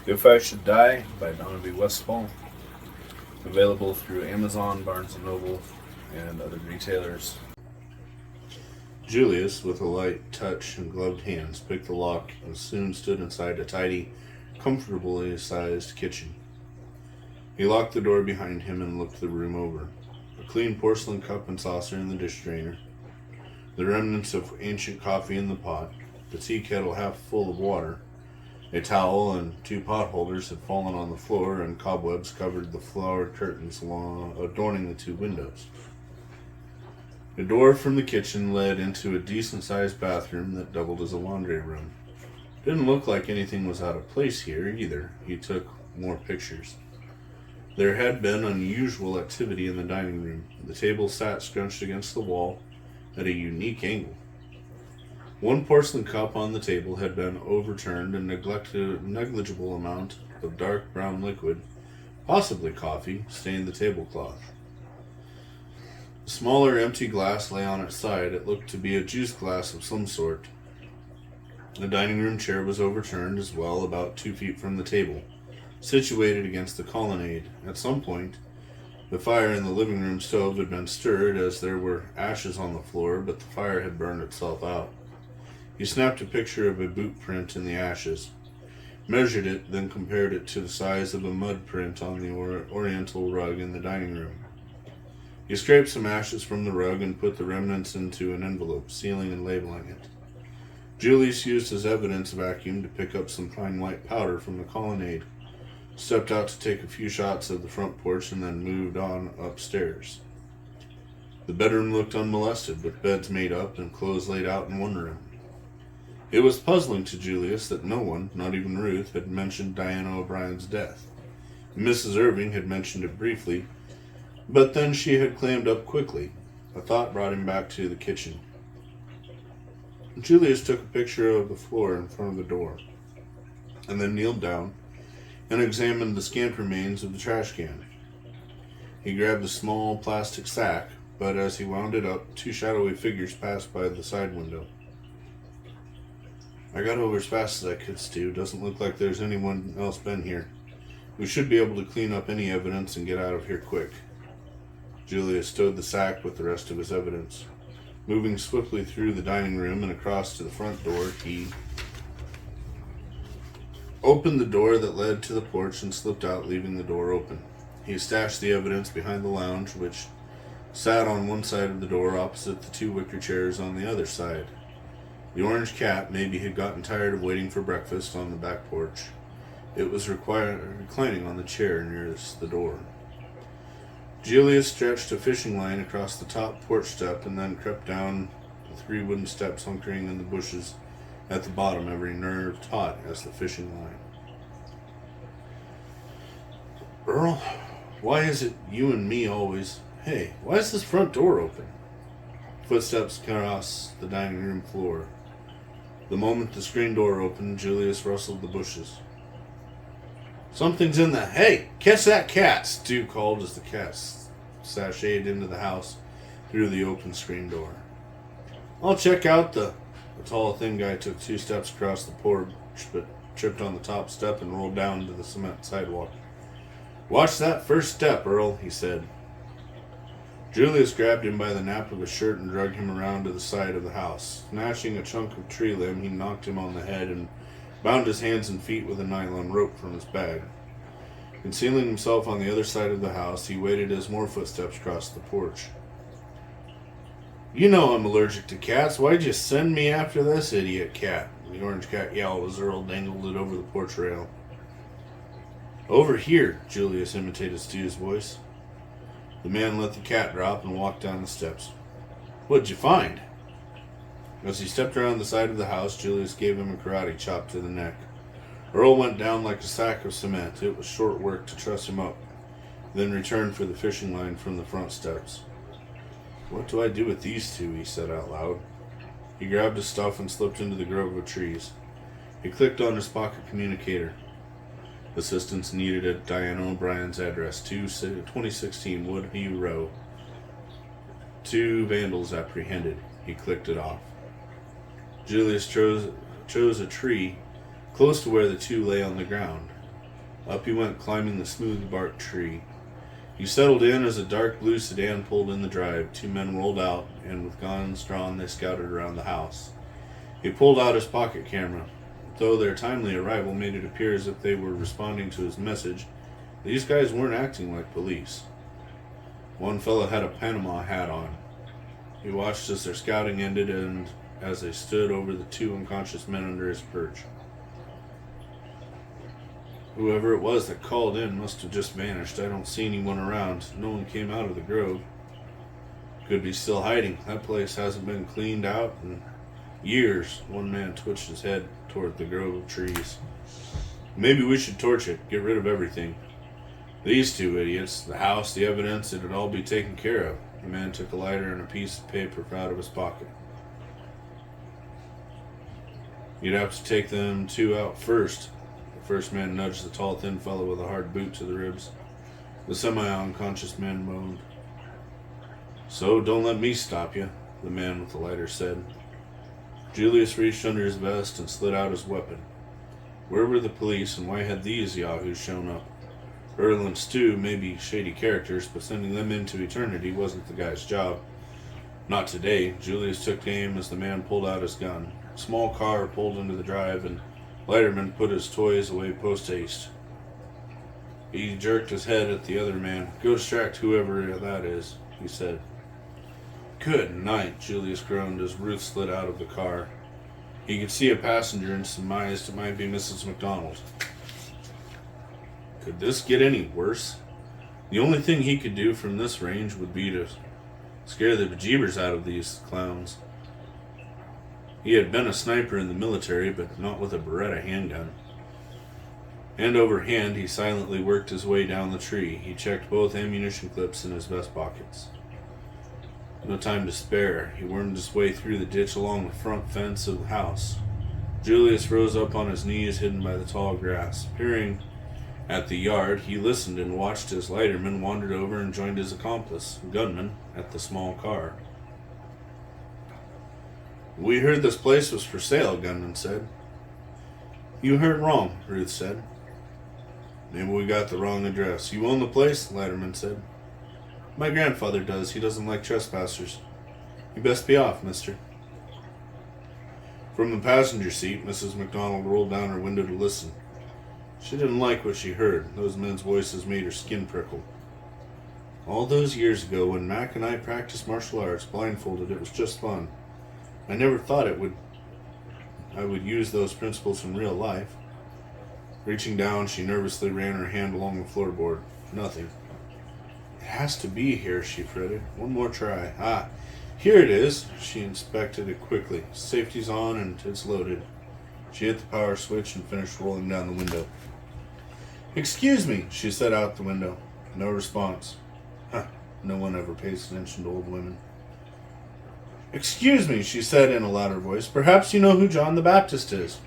If I Should Die by Donevy Westphal. Available through Amazon, Barnes & Noble, and other retailers. Julius, with a light touch and gloved hands, picked the lock and soon stood inside a tidy, comfortably sized kitchen. He locked the door behind him and looked the room over. A clean porcelain cup and saucer in the dish drainer, the remnants of ancient coffee in the pot, the tea kettle half full of water. A towel and two pot holders had fallen on the floor, and cobwebs covered the flowered curtains adorning the two windows. The door from the kitchen led into a decent-sized bathroom that doubled as a laundry room. Didn't look like anything was out of place here, either. He took more pictures. There had been unusual activity in the dining room. The table sat scrunched against the wall at a unique angle. One porcelain cup on the table had been overturned, and a negligible amount of dark brown liquid, possibly coffee, stained the tablecloth. A smaller empty glass lay on its side. It looked to be a juice glass of some sort. The dining room chair was overturned as well, about 2 feet from the table, situated against the colonnade. At some point, the fire in the living room stove had been stirred, as there were ashes on the floor, but the fire had burned itself out. He snapped a picture of a boot print in the ashes, measured it, then compared it to the size of a mud print on the oriental rug in the dining room. He scraped some ashes from the rug and put the remnants into an envelope, sealing and labeling it. Julius used his evidence vacuum to pick up some fine white powder from the colonnade, stepped out to take a few shots of the front porch, and then moved on upstairs. The bedroom looked unmolested, with beds made up and clothes laid out in one room. It was puzzling to Julius that no one, not even Ruth, had mentioned Diana O'Brien's death. Mrs. Irving had mentioned it briefly, but then she had clammed up quickly. A thought brought him back to the kitchen. Julius took a picture of the floor in front of the door, and then kneeled down and examined the scant remains of the trash can. He grabbed a small plastic sack, but as he wound it up, two shadowy figures passed by the side window. I got over as fast as I could, Stu. Doesn't look like there's anyone else been here. We should be able to clean up any evidence and get out of here quick. Julius stowed the sack with the rest of his evidence. Moving swiftly through the dining room and across to the front door, he opened the door that led to the porch and slipped out, leaving the door open. He stashed the evidence behind the lounge, which sat on one side of the door opposite the two wicker chairs on the other side. The orange cat maybe had gotten tired of waiting for breakfast on the back porch. It was reclining on the chair nearest the door. Julius stretched a fishing line across the top porch step and then crept down the 3 wooden steps, hunkering in the bushes at the bottom, every nerve taut as the fishing line. Earl, why is it you and me always... Hey, why is this front door open? Footsteps crossed the dining room floor. The moment the screen door opened, Julius rustled the bushes. Something's in the... Hey, catch that cat! Stu called as the cat sashayed into the house through the open screen door. I'll check out the tall, thin guy took 2 steps across the porch, but tripped on the top step and rolled down to the cement sidewalk. Watch that first step, Earl, he said. Julius grabbed him by the nape of his shirt and dragged him around to the side of the house. Snatching a chunk of tree limb, he knocked him on the head and bound his hands and feet with a nylon rope from his bag. Concealing himself on the other side of the house, he waited as more footsteps crossed the porch. You know I'm allergic to cats. Why'd you send me after this idiot cat? The orange cat yelled as Earl dangled it over the porch rail. Over here, Julius imitated Stu's voice. The man let the cat drop and walked down the steps. What'd you find? As he stepped around the side of the house, Julius gave him a karate chop to the neck. Earl went down like a sack of cement. It was short work to truss him up, then returned for the fishing line from the front steps. What do I do with these two? He said out loud. He grabbed his stuff and slipped into the grove of trees. He clicked on his pocket communicator. Assistance needed at Diana O'Brien's address, 2016 Woodview Row. 2 vandals apprehended. He clicked it off. Julius chose a tree close to where the 2 lay on the ground. Up he went, climbing the smooth bark tree. He settled in as a dark blue sedan pulled in the drive. Two men rolled out, and with guns drawn, they scouted around the house. He pulled out his pocket camera. Though their timely arrival made it appear as if they were responding to his message, these guys weren't acting like police. One fellow had a Panama hat on. He watched as their scouting ended and as they stood over the two unconscious men under his perch. Whoever it was that called in must have just vanished. I don't see anyone around. No one came out of the grove. Could be still hiding. That place hasn't been cleaned out in years. One man twitched his head toward the grove of trees. Maybe we should torch it. Get rid of everything. These two idiots, the house, the evidence, it'd all be taken care of. The man took a lighter and a piece of paper out of his pocket. You'd have to take them two out first. The first man nudged the tall, thin fellow with a hard boot to the ribs. The semi-unconscious man moaned. So don't let me stop you, the man with the lighter said. Julius reached under his vest and slid out his weapon. Where were the police, and why had these yahoos shown up? Earl and Stu may be shady characters, but sending them into eternity wasn't the guy's job. Not today. Julius took aim as the man pulled out his gun. A small car pulled into the drive, and Leiterman put his toys away post-haste. He jerked his head at the other man. Go distract whoever that is, he said. Good night, Julius groaned as Ruth slid out of the car. He could see a passenger and surmised it might be Mrs. McDonald. Could this get any worse? The only thing he could do from this range would be to scare the bejeebers out of these clowns. He had been a sniper in the military, but not with a Beretta handgun. Hand over hand, he silently worked his way down the tree. He checked both ammunition clips in his vest pockets. No time to spare. He wormed his way through the ditch along the front fence of the house. Julius rose up on his knees, hidden by the tall grass. Peering at the yard, he listened and watched as Leiterman wandered over and joined his accomplice, gunman, at the small car. We heard this place was for sale, Gunman said. You heard wrong, Ruth said. Maybe we got the wrong address. You own the place? Leiterman said. My grandfather does. He doesn't like trespassers. You best be off, mister. From the passenger seat, Mrs. McDonald rolled down her window to listen. She didn't like what she heard. Those men's voices made her skin prickle. All those years ago, when Mac and I practiced martial arts blindfolded, it was just fun. I never thought I would use those principles in real life. Reaching down, she nervously ran her hand along the floorboard. Nothing. It has to be here, she fretted. One more try. Ah, here it is. She inspected it quickly. Safety's on and it's loaded. She hit the power switch and finished rolling down the window. Excuse me, she said out the window. No response. Huh, no one ever pays attention to old women. Excuse me, she said in a louder voice. Perhaps you know who John the Baptist is.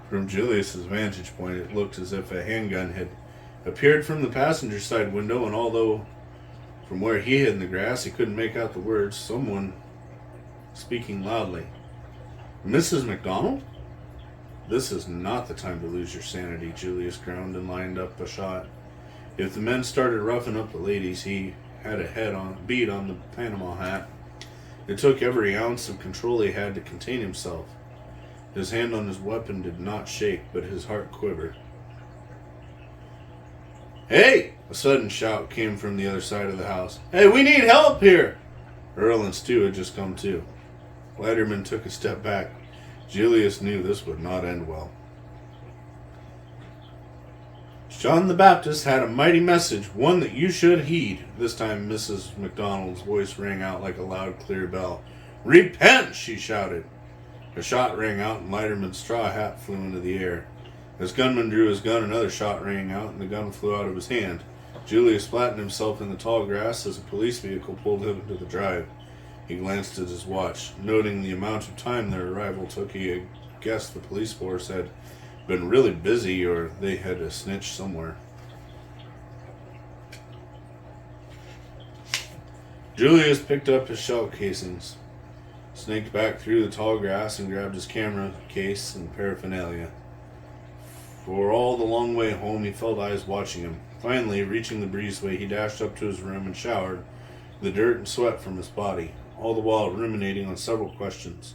From Julius's vantage point, it looked as if a handgun had appeared from the passenger side window, and although from where he hid in the grass he couldn't make out the words, someone speaking loudly. Mrs. McDonald? This is not the time to lose your sanity, Julius groaned and lined up a shot. If the men started roughing up the ladies, he had a beat on the Panama hat. It took every ounce of control he had to contain himself. His hand on his weapon did not shake, but his heart quivered. Hey! A sudden shout came from the other side of the house. Hey, we need help here! Earl and Stu had just come too. Leiterman took a step back. Julius knew this would not end well. John the Baptist had a mighty message, one that you should heed. This time Mrs. McDonald's voice rang out like a loud, clear bell. Repent, she shouted. A shot rang out and Leiterman's straw hat flew into the air. As gunman drew his gun, another shot rang out and the gun flew out of his hand. Julius flattened himself in the tall grass as a police vehicle pulled him into the drive. He glanced at his watch. Noting the amount of time their arrival took, he had guessed the police force had been really busy or they had a snitch somewhere. Julius picked up his shell casings, snaked back through the tall grass and grabbed his camera case and paraphernalia. For all the long way home, he felt eyes watching him. Finally, reaching the breezeway, he dashed up to his room and showered the dirt and sweat from his body, all the while ruminating on several questions.